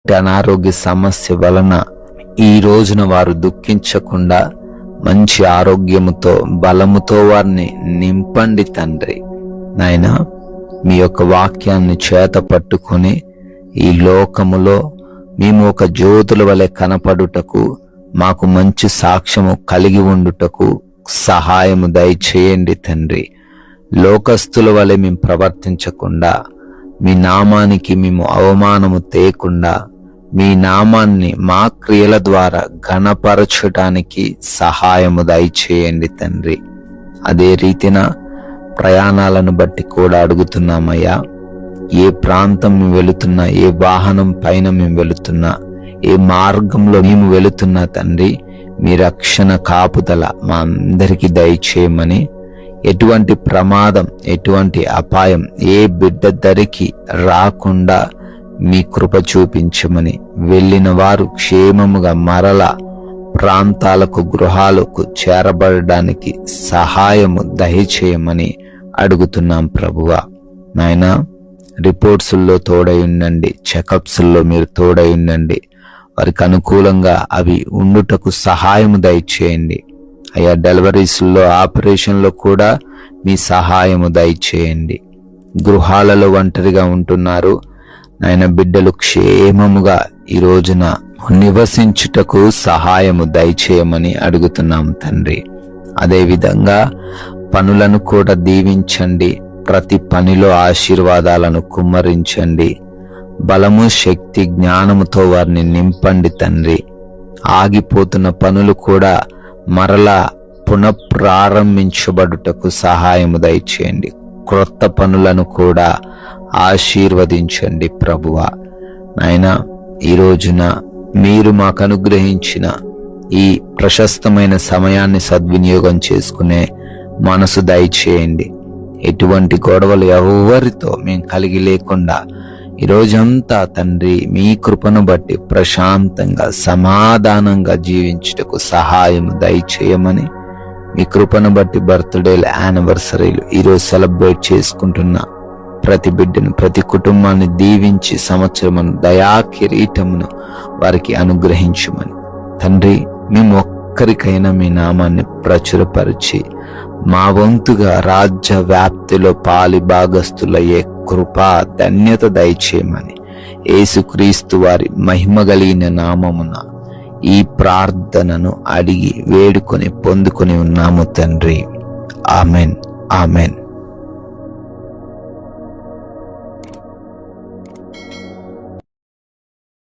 అనారోగ్య సమస్య వలన ఈ రోజున వారు దుఃఖించకుండా మంచి ఆరోగ్యముతో బలముతో వారిని నింపండి తండ్రి. నాయనా, మీ యొక్క వాక్యాన్ని చేత పట్టుకొని ఈ లోకములో మేము ఒక జ్యోతుల వలె కనపడుటకు, మాకు మంచి సాక్ష్యము కలిగి ఉండుటకు సహాయము దయచేయండి తండ్రి. లోకస్తుల వలె మేము ప్రవర్తించకుండా, మీ నామానికి మేము అవమానము తేకుండా, మీ నామాన్ని మా క్రియల ద్వారా ఘనపరచటానికి సహాయము దయచేయండి తండ్రి. అదే రీతిన ప్రయాణాలను బట్టి కూడా అడుగుతున్నామయ్యా. ఏ ప్రాంతం మేము వెళుతున్నా, ఏ వాహనం పైన మేము వెళుతున్నా, ఏ మార్గంలో మేము వెళుతున్నా తండ్రి, మీ రక్షణ కాపుదల మా అందరికీ దయచేయమని, ఎటువంటి ప్రమాదం, ఎటువంటి అపాయం ఏ బిడ్డ దరికి రాకుండా మీ కృప చూపించమని, వెళ్ళిన వారు క్షేమముగా మరల ప్రాంతాలకు, గృహాలకు చేరబడడానికి సహాయము దయచేయమని అడుగుతున్నాం ప్రభువా. నాయనా, రిపోర్ట్స్లో తోడై ఉండండి, చెకప్స్లో మీరు తోడై ఉండండి. వారికి అనుకూలంగా అవి ఉండుటకు సహాయము దయచేయండి అయ్యా. డెలివరీస్లో, ఆపరేషన్లో కూడా మీ సహాయము దయచేయండి. గృహాలలో ఒంటరిగా ఉంటున్నారు నాయన బిడ్డలు, క్షేమముగా ఈ రోజున నివసించుటకు సహాయము దయచేయమని అడుగుతున్నాం తండ్రి. అదేవిధంగా పనులను కూడా దీవించండి. ప్రతి పనిలో ఆశీర్వాదాలను కుమ్మరించండి. బలము, శక్తి, జ్ఞానముతో వారిని నింపండి తండ్రి. ఆగిపోతున్న పనులు కూడా మరలా పునఃప్రారంభించబడుటకు సహాయము దయచేయండి. క్రొత్త పనులను కూడా ఆశీర్వదించండి ప్రభువా. నాయనా, ఈ రోజున మీరు మాకు అనుగ్రహించిన ఈ ప్రశస్తమైన సమయాన్ని సద్వినియోగం చేసుకునే మనసు దయచేయండి. ఎటువంటి గొడవలు ఎవరితో మేము కలిగి లేకుండా ఈరోజంతా తండ్రి మీ కృపను బట్టి ప్రశాంతంగా, సమాధానంగా జీవించుటకు సహాయం దయచేయమని, మీ కృపను బట్టి బర్త్డేలు, యానివర్సరీలు ఈరోజు సెలబ్రేట్ చేసుకుంటున్న ప్రతి బిడ్డను, ప్రతి కుటుంబాన్ని దీవించి సంవత్సరమును దయా కిరీటమును వారికి అనుగ్రహించమని తండ్రి, మేము ఒక్కరికైనా మీ నామాన్ని ప్రచురపరిచి మా వంతుగా రాజ్య వ్యాప్తిలో పాలి భాగస్థులయ్యే కృపా ధన్యత దయచేయమని యేసుక్రీస్తు వారి మహిమ కలిగిన నామమున ఈ ప్రార్థనను అడిగి వేడుకొని పొందుకొని ఉన్నాము తండ్రి. Amen, amen.